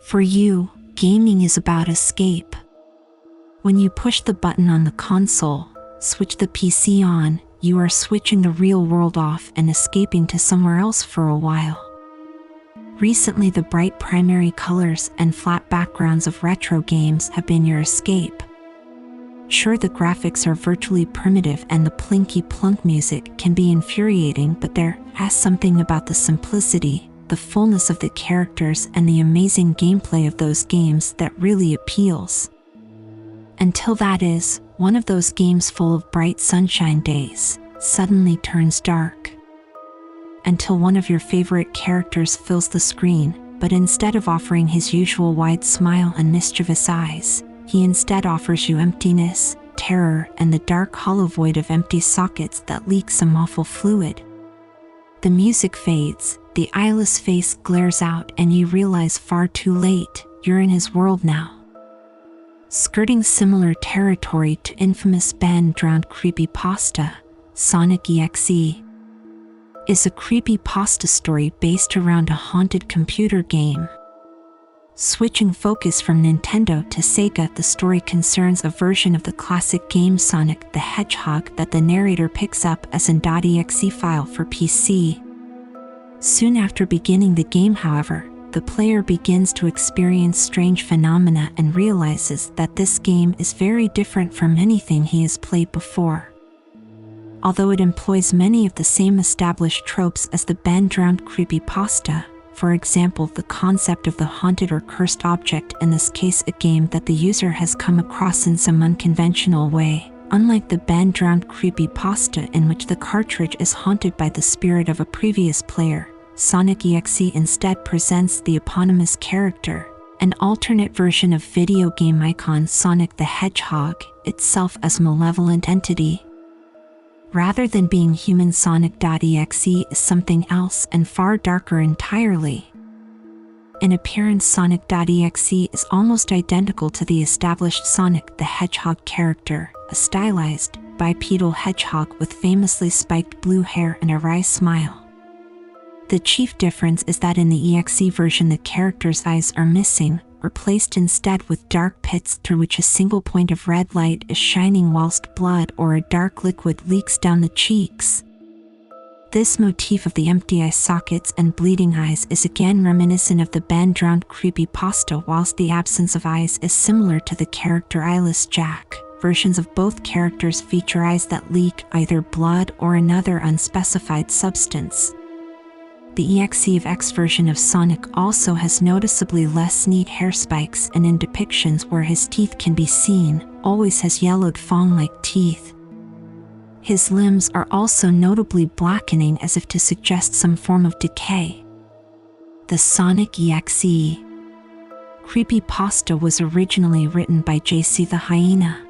For you, gaming is about escape. When you push the button on the console, switch the PC on, you are switching the real world off and escaping to somewhere else for a while. Recently, the bright primary colors and flat backgrounds of retro games have been your escape. Sure, the graphics are virtually primitive and the plinky-plunk music can be infuriating, but there is something about the simplicity, the fullness of the characters, and the amazing gameplay of those games that really appeals. Until that is, one of those games full of bright sunshine days suddenly turns dark. Until one of your favorite characters fills the screen, but instead of offering his usual wide smile and mischievous eyes, he instead offers you emptiness, terror, and the dark hollow void of empty sockets that leak some awful fluid. The music fades, the eyeless face glares out, and you realize far too late, you're in his world now. Skirting similar territory to infamous band-drowned creepypasta, Sonic.exe is a creepypasta story based around a haunted computer game. Switching focus from Nintendo to Sega, the story concerns a version of the classic game Sonic the Hedgehog that the narrator picks up as an .exe file for PC. Soon after beginning the game, however, the player begins to experience strange phenomena and realizes that this game is very different from anything he has played before. Although it employs many of the same established tropes as the band-drowned creepypasta, for example, the concept of the haunted or cursed object, in this case a game that the user has come across in some unconventional way, unlike the band-drowned creepypasta in which the cartridge is haunted by the spirit of a previous player, Sonic.exe instead presents the eponymous character, an alternate version of video game icon Sonic the Hedgehog, itself as a malevolent entity. Rather than being human, Sonic.exe is something else and far darker entirely. In appearance, Sonic.exe is almost identical to the established Sonic the Hedgehog character, a stylized, bipedal hedgehog with famously spiked blue hair and a wry smile. The chief difference is that in the EXE version the character's eyes are missing, replaced instead with dark pits through which a single point of red light is shining whilst blood or a dark liquid leaks down the cheeks. This motif of the empty eye sockets and bleeding eyes is again reminiscent of the band-drowned creepypasta, whilst the absence of eyes is similar to the character Eyeless Jack. Versions of both characters feature eyes that leak either blood or another unspecified substance. The EXE version of Sonic also has noticeably less neat hair spikes, and in depictions where his teeth can be seen, always has yellowed fang-like teeth. His limbs are also notably blackening, as if to suggest some form of decay. The Sonic.exe creepypasta was originally written by JC the Hyena.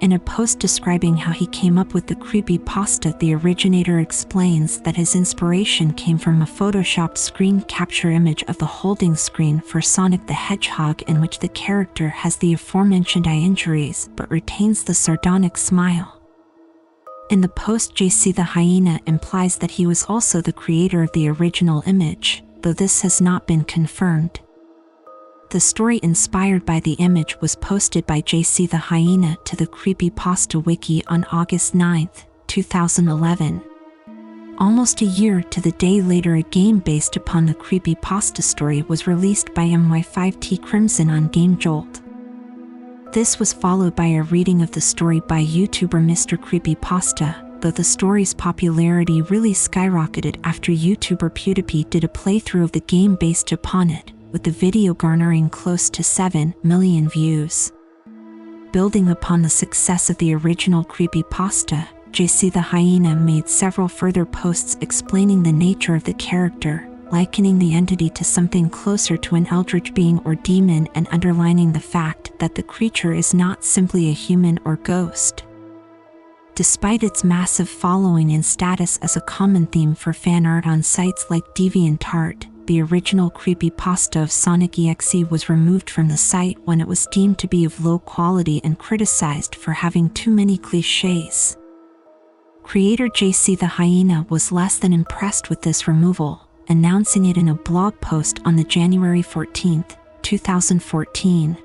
In a post describing how he came up with the creepypasta, the originator explains that his inspiration came from a photoshopped screen capture image of the holding screen for Sonic the Hedgehog, in which the character has the aforementioned eye injuries but retains the sardonic smile. In the post, JC the Hyena implies that he was also the creator of the original image, though this has not been confirmed. The story inspired by the image was posted by JC the Hyena to the Creepypasta Wiki on August 9, 2011. Almost a year to the day later, a game based upon the creepypasta story was released by My5T Crimson on Game Jolt. This was followed by a reading of the story by YouTuber Mr. Creepypasta, though the story's popularity really skyrocketed after YouTuber PewDiePie did a playthrough of the game based upon it, with the video garnering close to 7 million views. Building upon the success of the original creepypasta, JC the Hyena made several further posts explaining the nature of the character, likening the entity to something closer to an eldritch being or demon, and underlining the fact that the creature is not simply a human or ghost. Despite its massive following and status as a common theme for fan art on sites like DeviantArt, the original creepypasta of Sonic.exe was removed from the site when it was deemed to be of low quality and criticized for having too many cliches. Creator JC the Hyena was less than impressed with this removal, announcing it in a blog post on the January 14, 2014.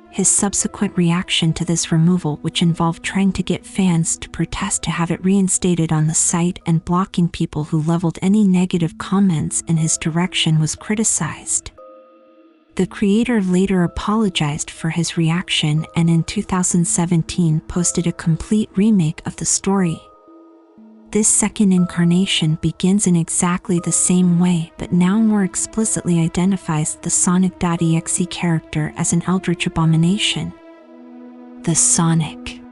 His subsequent reaction to this removal, which involved trying to get fans to protest to have it reinstated on the site and blocking people who leveled any negative comments in his direction, was criticized. The creator later apologized for his reaction and in 2017 posted a complete remake of the story. This second incarnation begins in exactly the same way, but now more explicitly identifies the Sonic.exe character as an eldritch abomination. The Sonic.exe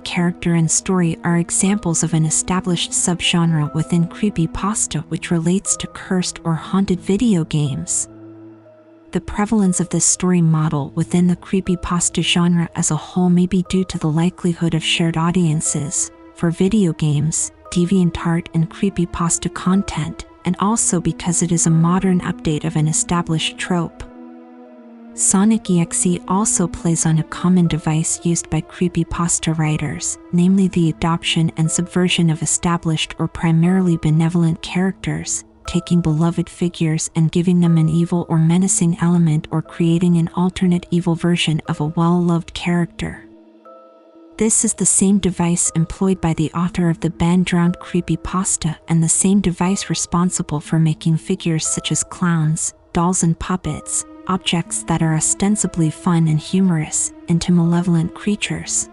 character and story are examples of an established subgenre within creepypasta which relates to cursed or haunted video games. The prevalence of this story model within the creepypasta genre as a whole may be due to the likelihood of shared audiences for video games, DeviantArt, and creepypasta content, and also because it is a modern update of an established trope. Sonic.exe also plays on a common device used by creepypasta writers, namely the adoption and subversion of established or primarily benevolent characters, taking beloved figures and giving them an evil or menacing element or creating an alternate evil version of a well-loved character. This is the same device employed by the author of the banned-drowned creepypasta and the same device responsible for making figures such as clowns, dolls and puppets, objects that are ostensibly fun and humorous, into malevolent creatures.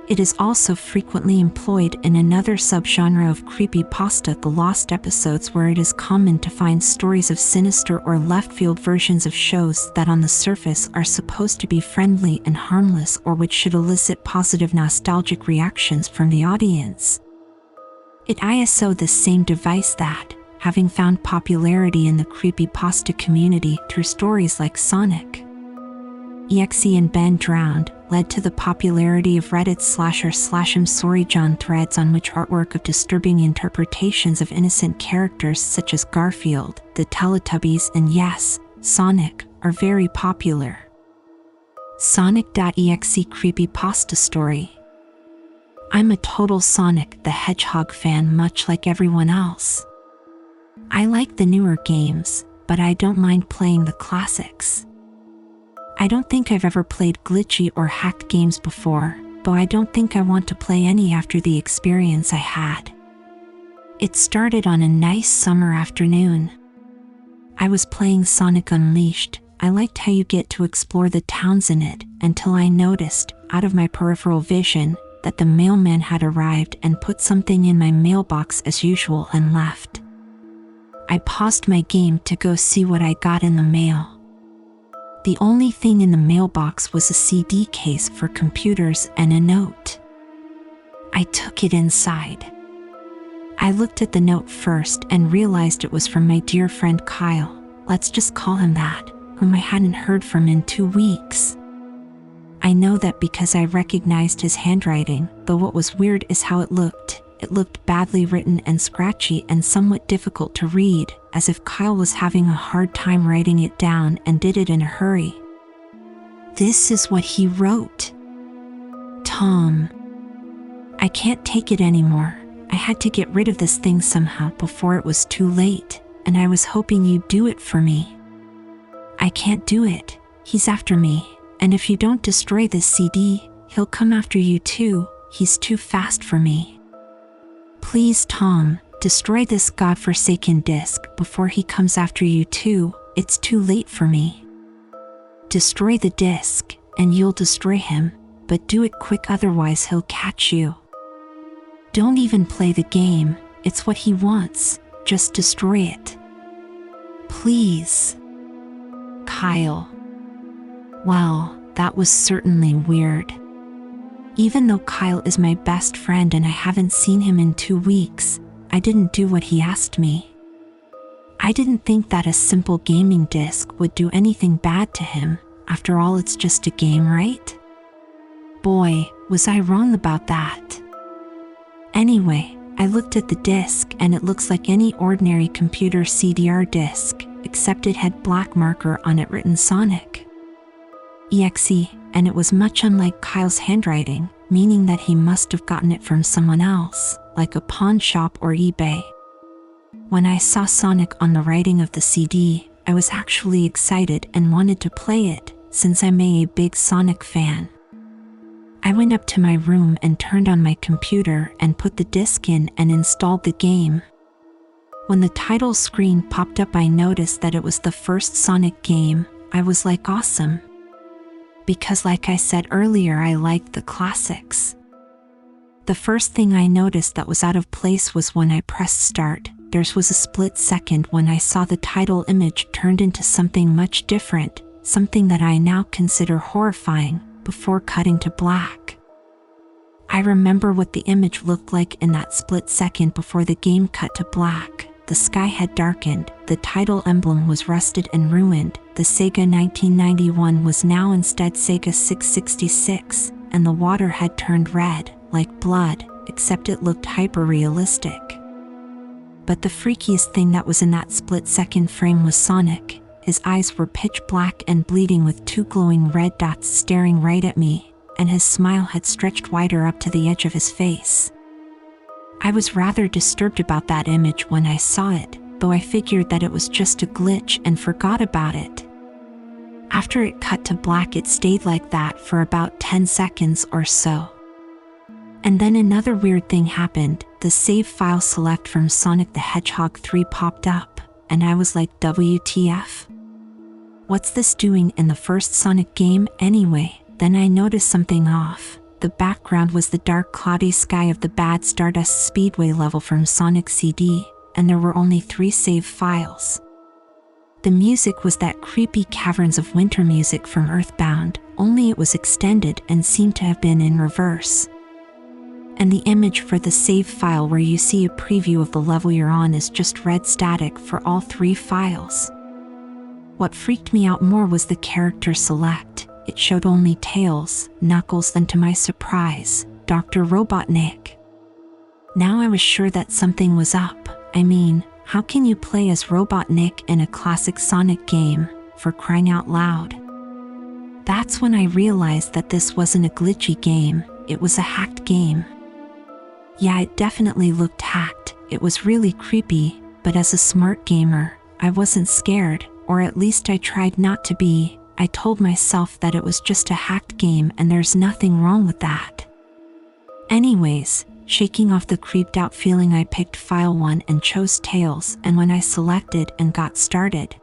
It is also frequently employed in another subgenre of creepypasta, the lost episodes, where it is common to find stories of sinister or left-field versions of shows that on the surface are supposed to be friendly and harmless or which should elicit positive nostalgic reactions from the audience. It is the same device that, having found popularity in the creepypasta community through stories like Sonic.exe and banned-drowned, led to the popularity of Reddit/r/ImSorryJohn threads on which artwork of disturbing interpretations of innocent characters such as Garfield, the Teletubbies, and yes, Sonic, are very popular. Sonic.exe Creepypasta story. I'm a total Sonic the Hedgehog fan, much like everyone else. I like the newer games, but I don't mind playing the classics. I don't think I've ever played glitchy or hacked games before, though I don't think I want to play any after the experience I had. It started on a nice summer afternoon. I was playing Sonic Unleashed. I liked how you get to explore the towns in it, until I noticed, out of my peripheral vision, that the mailman had arrived and put something in my mailbox as usual and left. I paused my game to go see what I got in the mail. The only thing in the mailbox was a CD case for computers and a note. I took it inside. I looked at the note first and realized it was from my dear friend Kyle, let's just call him that, whom I hadn't heard from in 2 weeks. I know that because I recognized his handwriting, though what was weird is how it looked. It looked badly written and scratchy and somewhat difficult to read, as if Kyle was having a hard time writing it down and did it in a hurry. This is what he wrote. Tom, I can't take it anymore. I had to get rid of this thing somehow before it was too late, and I was hoping you'd do it for me. I can't do it. He's after me, and if you don't destroy this CD, he'll come after you too. He's too fast for me. Please, Tom, destroy this godforsaken disc before he comes after you too. It's too late for me. Destroy the disc, and you'll destroy him, but do it quick, otherwise he'll catch you. Don't even play the game, it's what he wants, just destroy it. Please. Kyle. Well, that was certainly weird. Even though Kyle is my best friend and I haven't seen him in 2 weeks, I didn't do what he asked me. I didn't think that a simple gaming disc would do anything bad to him. After all, it's just a game, right? Boy, was I wrong about that. Anyway, I looked at the disc and it looks like any ordinary computer CDR disc, except it had black marker on it written Sonic.exe, and it was much unlike Kyle's handwriting, meaning that he must have gotten it from someone else, like a pawn shop or eBay. When I saw Sonic on the writing of the CD, I was actually excited and wanted to play it, since I'm a big Sonic fan. I went up to my room and turned on my computer and put the disc in and installed the game. When the title screen popped up, I noticed that it was the first Sonic game. I was like, awesome. Because like I said earlier, I liked the classics. The first thing I noticed that was out of place was when I pressed start. There was a split second when I saw the title image turned into something much different, something that I now consider horrifying, before cutting to black. I remember what the image looked like in that split second before the game cut to black. The sky had darkened, the title emblem was rusted and ruined, the Sega 1991 was now instead Sega 666, and the water had turned red, like blood, except it looked hyper-realistic. But the freakiest thing that was in that split-second frame was Sonic. His eyes were pitch black and bleeding with two glowing red dots staring right at me, and his smile had stretched wider up to the edge of his face. I was rather disturbed about that image when I saw it, though I figured that it was just a glitch and forgot about it. After it cut to black, it stayed like that for about 10 seconds or so. And then another weird thing happened. The save file select from Sonic the Hedgehog 3 popped up, and I was like, WTF? What's this doing in the first Sonic game anyway? Then I noticed something off. The background was the dark cloudy sky of the bad Stardust Speedway level from Sonic CD, and there were only 3 save files. The music was that creepy Caverns of Winter music from Earthbound, only it was extended and seemed to have been in reverse. And the image for the save file where you see a preview of the level you're on is just red static for all 3 files. What freaked me out more was the character select. It showed only Tails, Knuckles, then to my surprise, Dr. Robotnik. Now I was sure that something was up. I mean, how can you play as Robotnik in a classic Sonic game, for crying out loud? That's when I realized that this wasn't a glitchy game, it was a hacked game. Yeah, it definitely looked hacked, it was really creepy, but as a smart gamer, I wasn't scared, or at least I tried not to be. I told myself that it was just a hacked game and there's nothing wrong with that. Anyways, shaking off the creeped out feeling, I picked file 1 and chose Tails, and when I selected and got started,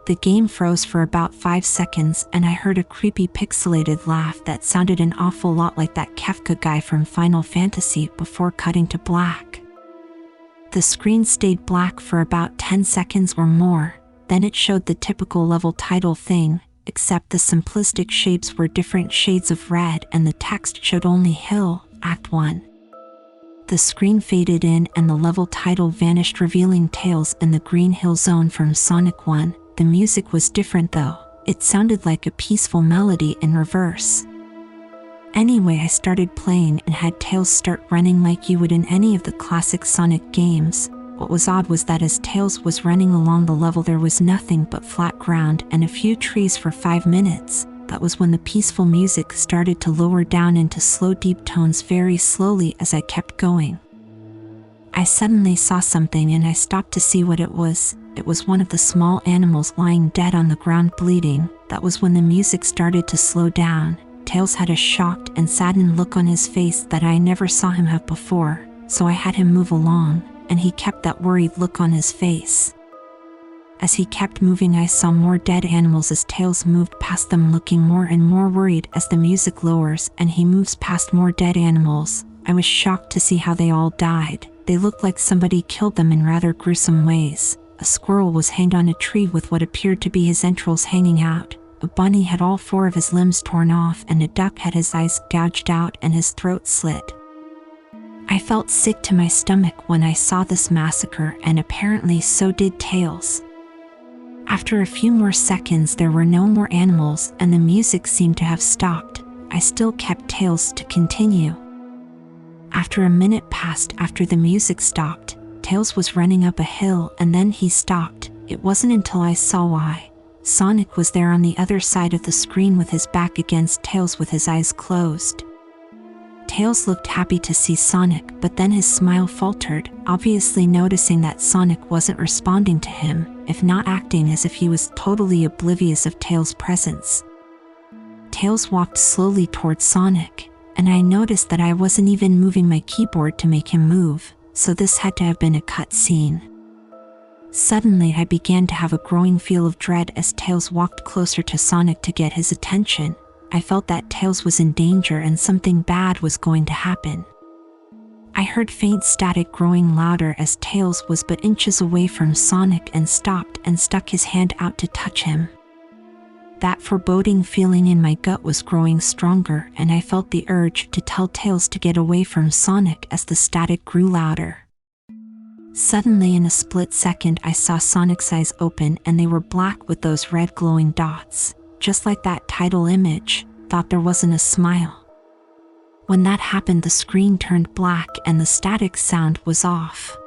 the game froze for about 5 seconds and I heard a creepy pixelated laugh that sounded an awful lot like that Kefka guy from Final Fantasy before cutting to black. The screen stayed black for about 10 seconds or more, then it showed the typical level title thing, except the simplistic shapes were different shades of red and the text showed only Hill, Act 1. The screen faded in and the level title vanished, revealing Tails in the Green Hill Zone from Sonic 1. The music was different though, it sounded like a peaceful melody in reverse. Anyway, I started playing and had Tails start running like you would in any of the classic Sonic games. What was odd was that as Tails was running along the level there was nothing but flat ground and a few trees for 5 minutes. That was when the peaceful music started to lower down into slow deep tones very slowly as I kept going. I suddenly saw something and I stopped to see what it was. It was one of the small animals lying dead on the ground bleeding. That was when the music started to slow down. Tails had a shocked and saddened look on his face that I never saw him have before, so I had him move along, and he kept that worried look on his face. As he kept moving, I saw more dead animals as Tails moved past them, looking more and more worried as the music lowers and he moves past more dead animals. I was shocked to see how they all died. They looked like somebody killed them in rather gruesome ways. A squirrel was hanged on a tree with what appeared to be his entrails hanging out. A bunny had all 4 of his limbs torn off, and a duck had his eyes gouged out and his throat slit. I felt sick to my stomach when I saw this massacre, and apparently so did Tails. After a few more seconds there were no more animals and the music seemed to have stopped. I still kept Tails to continue. After a minute passed after the music stopped, Tails was running up a hill and then he stopped. It wasn't until I saw why. Sonic was there on the other side of the screen with his back against Tails with his eyes closed. Tails looked happy to see Sonic, but then his smile faltered, obviously noticing that Sonic wasn't responding to him, if not acting as if he was totally oblivious of Tails' presence. Tails walked slowly towards Sonic, and I noticed that I wasn't even moving my keyboard to make him move, so this had to have been a cut scene. Suddenly I began to have a growing feel of dread as Tails walked closer to Sonic to get his attention. I felt that Tails was in danger and something bad was going to happen. I heard faint static growing louder as Tails was but inches away from Sonic and stopped and stuck his hand out to touch him. That foreboding feeling in my gut was growing stronger, and I felt the urge to tell Tails to get away from Sonic as the static grew louder. Suddenly, in a split second, I saw Sonic's eyes open and they were black with those red glowing dots, just like that title image. Thought there wasn't a smile. When that happened, the screen turned black and the static sound was off.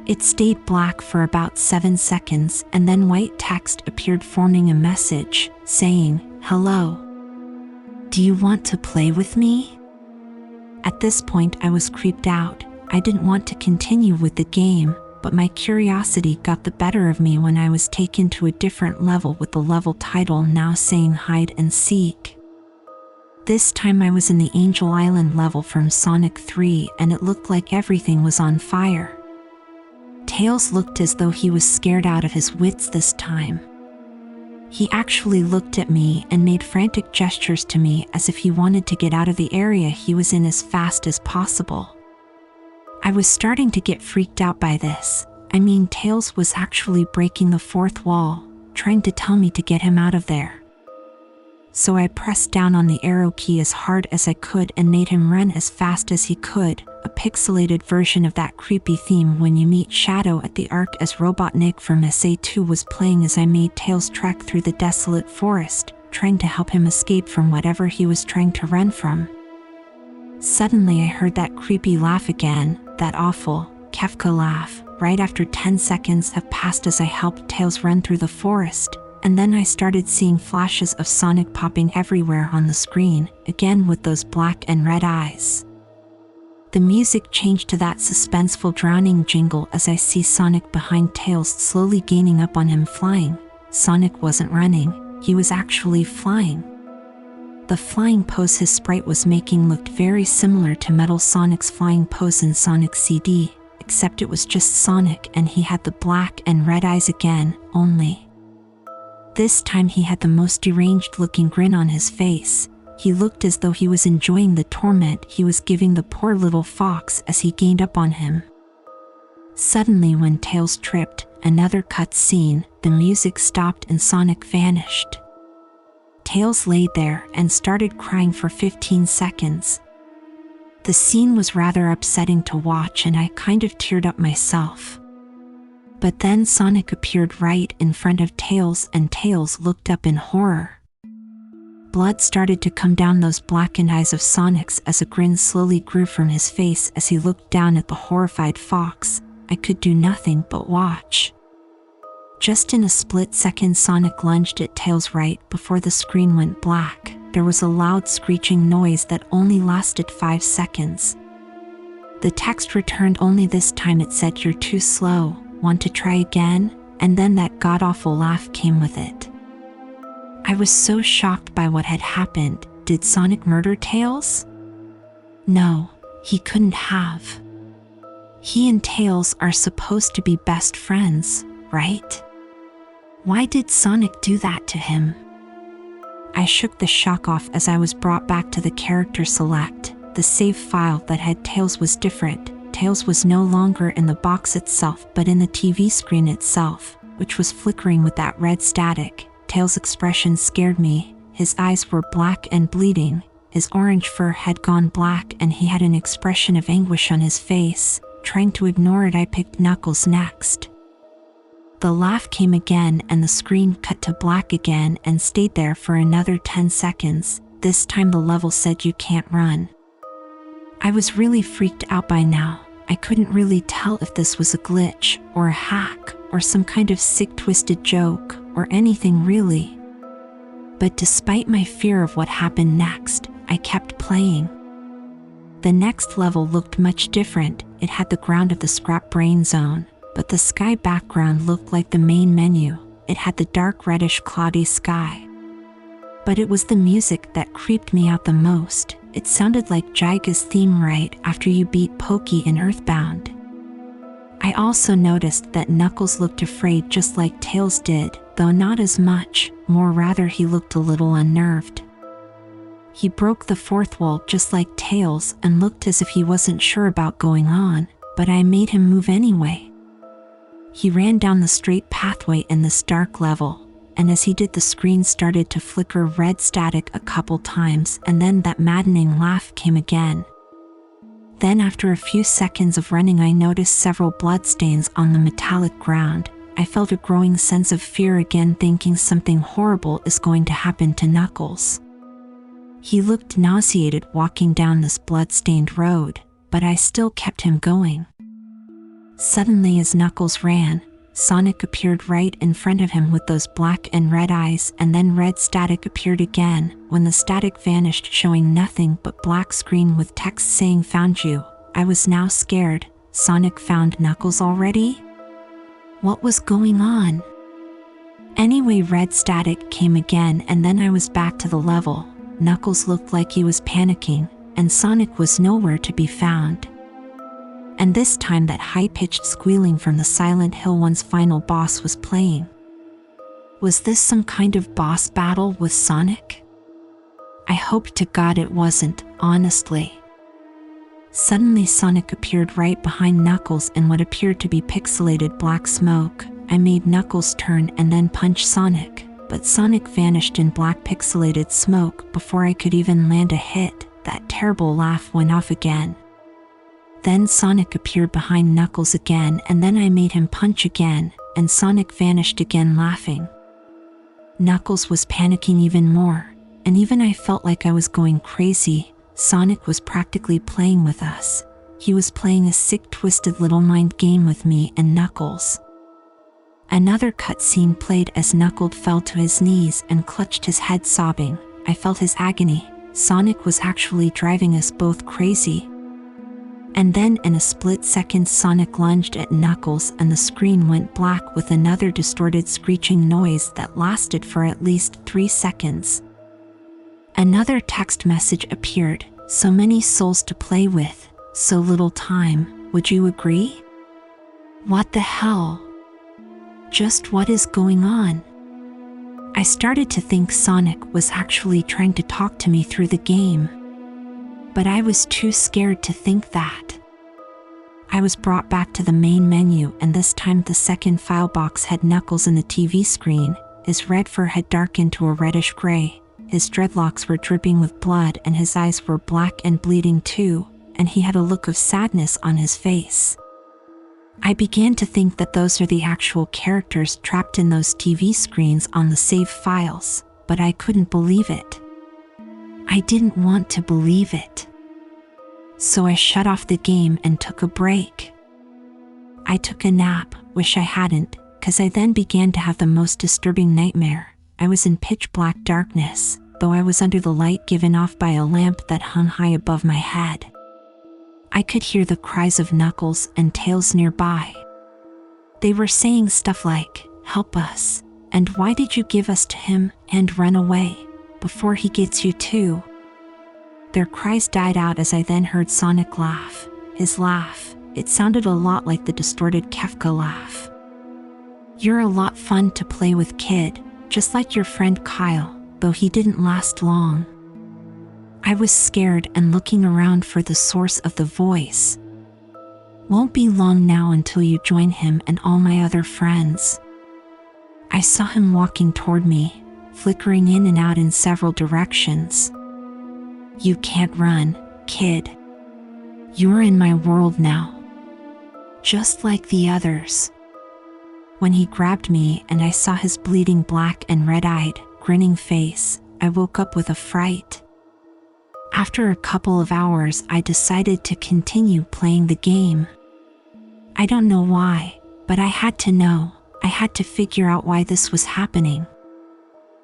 It stayed black for about 7 seconds, and then white text appeared forming a message, saying, "Hello. Do you want to play with me?" At this point I was creeped out. I didn't want to continue with the game, but my curiosity got the better of me when I was taken to a different level with the level title now saying Hide and Seek. This time I was in the Angel Island level from Sonic 3, and it looked like everything was on fire. Tails looked as though he was scared out of his wits this time. He actually looked at me and made frantic gestures to me as if he wanted to get out of the area he was in as fast as possible. I was starting to get freaked out by this. I mean, Tails was actually breaking the fourth wall, trying to tell me to get him out of there. So I pressed down on the arrow key as hard as I could and made him run as fast as he could, a pixelated version of that creepy theme when you meet Shadow at the Ark as Robotnik from SA2 was playing as I made Tails trek through the desolate forest, trying to help him escape from whatever he was trying to run from. Suddenly I heard that creepy laugh again, that awful, Kefka laugh, right after 10 seconds have passed as I helped Tails run through the forest, and then I started seeing flashes of Sonic popping everywhere on the screen, again with those black and red eyes. The music changed to that suspenseful drowning jingle as I see Sonic behind Tails slowly gaining up on him flying. Sonic wasn't running, he was actually flying. The flying pose his sprite was making looked very similar to Metal Sonic's flying pose in Sonic CD, except it was just Sonic and he had the black and red eyes again, only. This time he had the most deranged looking grin on his face. He looked as though he was enjoying the torment he was giving the poor little fox as he gained up on him. Suddenly, when Tails tripped, another cut scene, the music stopped and Sonic vanished. Tails laid there and started crying for 15 seconds. The scene was rather upsetting to watch and I kind of teared up myself. But then Sonic appeared right in front of Tails and Tails looked up in horror. Blood started to come down those blackened eyes of Sonic's as a grin slowly grew from his face as he looked down at the horrified fox. I could do nothing but watch. Just in a split second, Sonic lunged at Tails right before the screen went black. There was a loud screeching noise that only lasted 5 seconds. The text returned, only this time it said, "You're too slow, want to try again?" And then that god-awful laugh came with it. I was so shocked by what had happened. Did Sonic murder Tails? No, he couldn't have. He and Tails are supposed to be best friends, right? Why did Sonic do that to him? I shook the shock off as I was brought back to the character select. The save file that had Tails was different. Tails was no longer in the box itself but in the TV screen itself, which was flickering with that red static. Tails' expression scared me. His eyes were black and bleeding. His orange fur had gone black and he had an expression of anguish on his face. Trying to ignore it, I picked Knuckles next. The laugh came again and the screen cut to black again and stayed there for another 10 seconds. This time the level said you can't run. I was really freaked out by now. I couldn't really tell if this was a glitch or a hack or some kind of sick twisted joke or anything really. But despite my fear of what happened next, I kept playing. The next level looked much different. It had the ground of the scrap brain zone, but the sky background looked like the main menu. It had the dark reddish cloudy sky. But it was the music that creeped me out the most. It sounded like Jaiga's theme right after you beat Pokey in Earthbound. I also noticed that Knuckles looked afraid just like Tails did, though not as much, more rather he looked a little unnerved. He broke the fourth wall just like Tails and looked as if he wasn't sure about going on, but I made him move anyway. He ran down the straight pathway in this dark level, and as he did the screen started to flicker red static a couple times, and then that maddening laugh came again. Then after a few seconds of running I noticed several bloodstains on the metallic ground. I felt a growing sense of fear again, thinking something horrible is going to happen to Knuckles. He looked nauseated walking down this blood-stained road, but I still kept him going. Suddenly as Knuckles ran, Sonic appeared right in front of him with those black and red eyes, and then red static appeared again. When the static vanished, showing nothing but black screen with text saying "Found you," I was now scared. Sonic found Knuckles already? What was going on? Anyway, red static came again, and then I was back to the level. Knuckles looked like he was panicking, and Sonic was nowhere to be found. And this time that high-pitched squealing from the Silent Hill 1's final boss was playing. Was this some kind of boss battle with Sonic? I hope to God it wasn't, honestly. Suddenly Sonic appeared right behind Knuckles in what appeared to be pixelated black smoke. I made Knuckles turn and then punch Sonic, but Sonic vanished in black pixelated smoke before I could even land a hit. That terrible laugh went off again. Then Sonic appeared behind Knuckles again, and then I made him punch again, and Sonic vanished again laughing. Knuckles was panicking even more, and even I felt like I was going crazy. Sonic was practically playing with us. He was playing a sick, twisted little mind game with me and Knuckles. Another cutscene played as Knuckles fell to his knees and clutched his head sobbing. I felt his agony. Sonic was actually driving us both crazy. And then in a split second Sonic lunged at Knuckles and the screen went black with another distorted screeching noise that lasted for at least 3 seconds. Another text message appeared: "So many souls to play with, so little time, would you agree?" What the hell? Just what is going on? I started to think Sonic was actually trying to talk to me through the game. But I was too scared to think that. I was brought back to the main menu, and this time the second file box had Knuckles in the TV screen. His red fur had darkened to a reddish gray. His dreadlocks were dripping with blood and his eyes were black and bleeding too, and he had a look of sadness on his face. I began to think that those are the actual characters trapped in those TV screens on the save files, but I couldn't believe it. I didn't want to believe it. So I shut off the game and took a break. I took a nap, wish I hadn't, 'cause I then began to have the most disturbing nightmare. I was in pitch black darkness, though I was under the light given off by a lamp that hung high above my head. I could hear the cries of Knuckles and Tails nearby. They were saying stuff like, "Help us," and "Why did you give us to him?" and "Run away, before he gets you too." Their cries died out as I then heard Sonic laugh. His laugh, it sounded a lot like the distorted Kefka laugh. "You're a lot fun to play with, kid, just like your friend Kyle, though he didn't last long." I was scared and looking around for the source of the voice. "Won't be long now until you join him and all my other friends." I saw him walking toward me, flickering in and out in several directions. "You can't run, kid. You're in my world now. Just like the others." When he grabbed me and I saw his bleeding black and red-eyed, grinning face, I woke up with a fright. After a couple of hours, I decided to continue playing the game. I don't know why, but I had to know. I had to figure out why this was happening.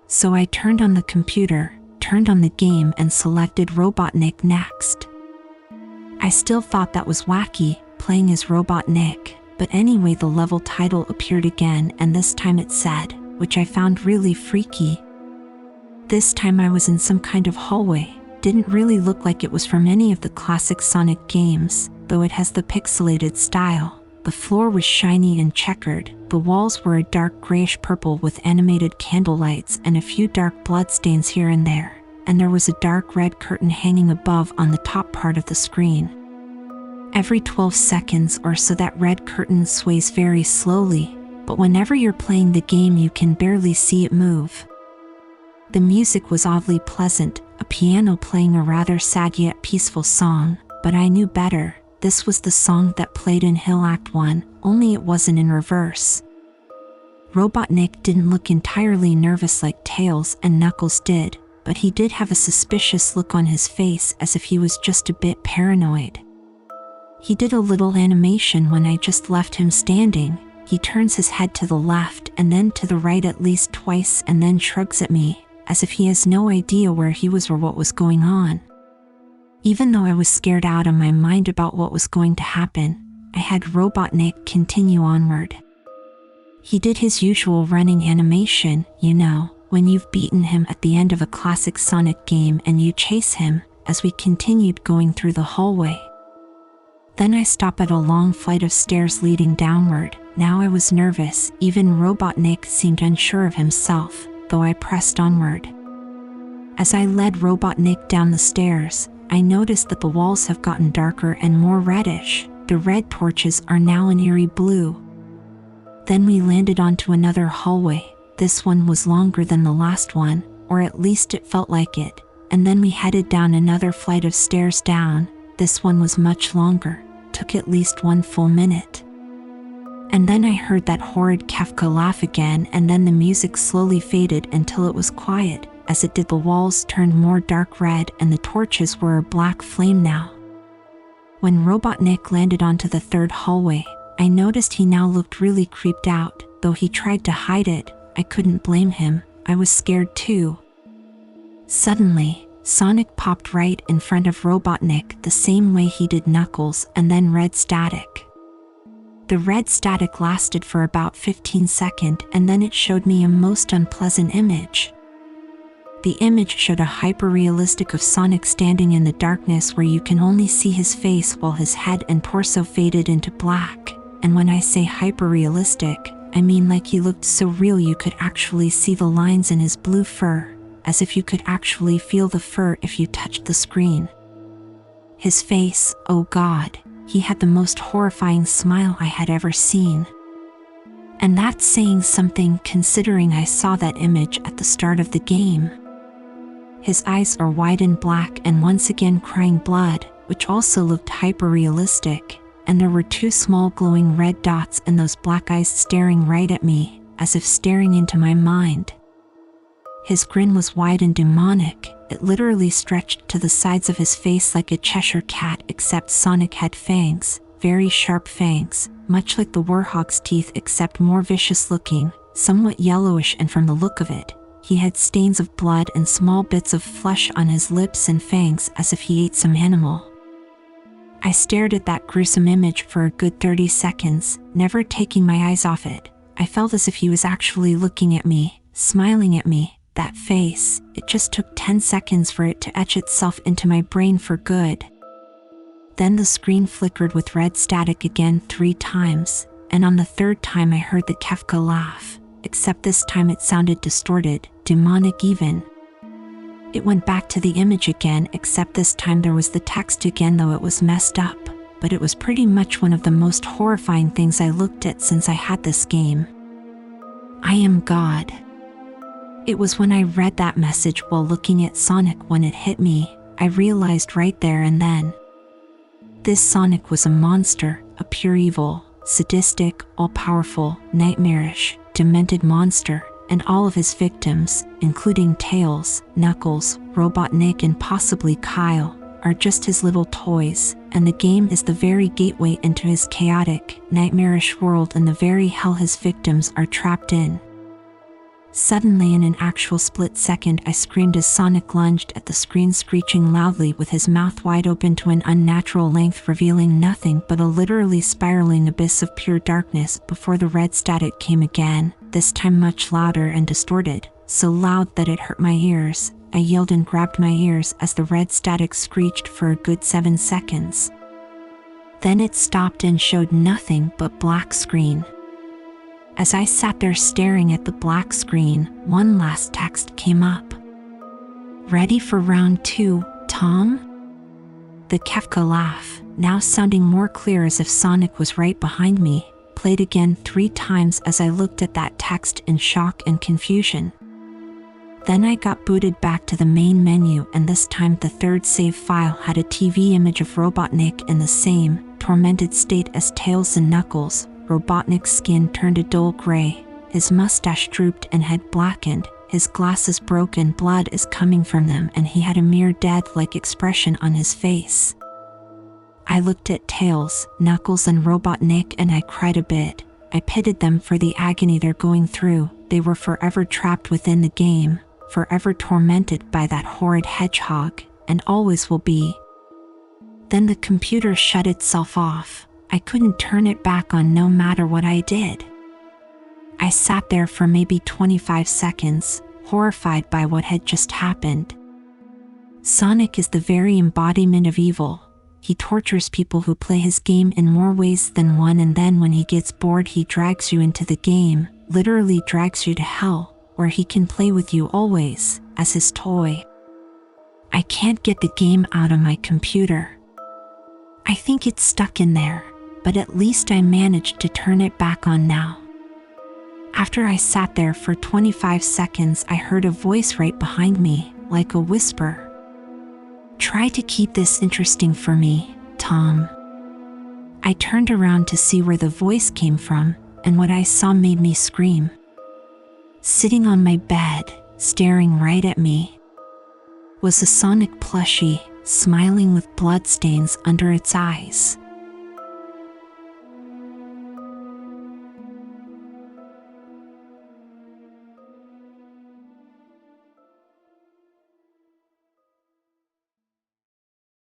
So I turned on the computer, turned on the game and selected Robotnik next. I still thought that was wacky, playing as Robot Nick, but anyway the level title appeared again and this time it said, which I found really freaky. This time I was in some kind of hallway. Didn't really look like it was from any of the classic Sonic games, though it has the pixelated style. The floor was shiny and checkered, the walls were a dark grayish purple with animated candle lights and a few dark bloodstains here and there, and there was a dark red curtain hanging above on the top part of the screen. Every 12 seconds or so that red curtain sways very slowly, but whenever you're playing the game you can barely see it move. The music was oddly pleasant, a piano playing a rather sad yet peaceful song, but I knew better. This was the song that played in Hill Act 1, only it wasn't in reverse. Robot Nick didn't look entirely nervous like Tails and Knuckles did, but he did have a suspicious look on his face as if he was just a bit paranoid. He did a little animation when I just left him standing. He turns his head to the left and then to the right at least twice and then shrugs at me, as if he has no idea where he was or what was going on. Even though I was scared out of my mind about what was going to happen, I had Robot Nick continue onward. He did his usual running animation, you know, when you've beaten him at the end of a classic Sonic game and you chase him, as we continued going through the hallway. Then I stopped at a long flight of stairs leading downward. Now I was nervous, even Robot Nick seemed unsure of himself, though I pressed onward. As I led Robot Nick down the stairs, I noticed that the walls have gotten darker and more reddish. The red torches are now an eerie blue. Then we landed onto another hallway. This one was longer than the last one, or at least it felt like it, and then we headed down another flight of stairs down. This one was much longer, took at least 1 full minute. And then I heard that horrid Kefka laugh again, and then the music slowly faded until it was quiet. As it did, the walls turned more dark red and the torches were a black flame now. When Robot Nick landed onto the third hallway, I noticed he now looked really creeped out. Though he tried to hide it, I couldn't blame him. I was scared too. Suddenly, Sonic popped right in front of Robot Nick the same way he did Knuckles, and then red static. The red static lasted for about 15 seconds and then it showed me a most unpleasant image. The image showed a hyper-realistic of Sonic standing in the darkness where you can only see his face while his head and torso faded into black. And when I say hyper-realistic, I mean like he looked so real you could actually see the lines in his blue fur, as if you could actually feel the fur if you touched the screen. His face, oh God, he had the most horrifying smile I had ever seen. And that's saying something considering I saw that image at the start of the game. His eyes are wide and black and once again crying blood, which also looked hyper-realistic, and there were 2 small glowing red dots in those black eyes staring right at me, as if staring into my mind. His grin was wide and demonic. It literally stretched to the sides of his face like a Cheshire cat, except Sonic had fangs, very sharp fangs, much like the warthog's teeth except more vicious looking, somewhat yellowish, and from the look of it, he had stains of blood and small bits of flesh on his lips and fangs as if he ate some animal. I stared at that gruesome image for a good 30 seconds, never taking my eyes off it. I felt as if he was actually looking at me, smiling at me. That face, it just took 10 seconds for it to etch itself into my brain for good. Then the screen flickered with red static again 3 times, and on the 3rd time I heard the Kefka laugh, except this time it sounded distorted, demonic even. It went back to the image again, except this time there was the text again, though it was messed up, but it was pretty much one of the most horrifying things I looked at since I had this game. I am God. It was when I read that message while looking at Sonic when it hit me. I realized right there and then. This Sonic was a monster, a pure evil, sadistic, all-powerful, nightmarish, demented monster, and all of his victims, including Tails, Knuckles, Robot Nick and possibly Kyle, are just his little toys, and the game is the very gateway into his chaotic, nightmarish world and the very hell his victims are trapped in. Suddenly, in an actual split second, I screamed as Sonic lunged at the screen, screeching loudly with his mouth wide open to an unnatural length, revealing nothing but a literally spiraling abyss of pure darkness before the red static came again, this time much louder and distorted, so loud that it hurt my ears. I yelled and grabbed my ears as the red static screeched for a good 7 seconds. Then it stopped and showed nothing but black screen. As I sat there staring at the black screen, one last text came up. "Ready for round 2, Tom?" The Kefka laugh, now sounding more clear as if Sonic was right behind me, played again 3 times as I looked at that text in shock and confusion. Then I got booted back to the main menu, and this time the third save file had a TV image of Robotnik in the same, tormented state as Tails and Knuckles. Robotnik's skin turned a dull gray, his mustache drooped and had blackened, his glasses broken, blood is coming from them, and he had a mere death-like expression on his face. I looked at Tails, Knuckles and Robotnik and I cried a bit. I pitied them for the agony they're going through. They were forever trapped within the game, forever tormented by that horrid hedgehog, and always will be. Then the computer shut itself off. I couldn't turn it back on no matter what I did. I sat there for maybe 25 seconds, horrified by what had just happened. Sonic is the very embodiment of evil. He tortures people who play his game in more ways than one, and then when he gets bored he drags you into the game, literally drags you to hell, where he can play with you always, as his toy. I can't get the game out of my computer. I think it's stuck in there, but at least I managed to turn it back on now. After I sat there for 25 seconds, I heard a voice right behind me, like a whisper. "Try to keep this interesting for me, Tom." I turned around to see where the voice came from, and what I saw made me scream. Sitting on my bed, staring right at me, was a Sonic plushie, smiling with bloodstains under its eyes.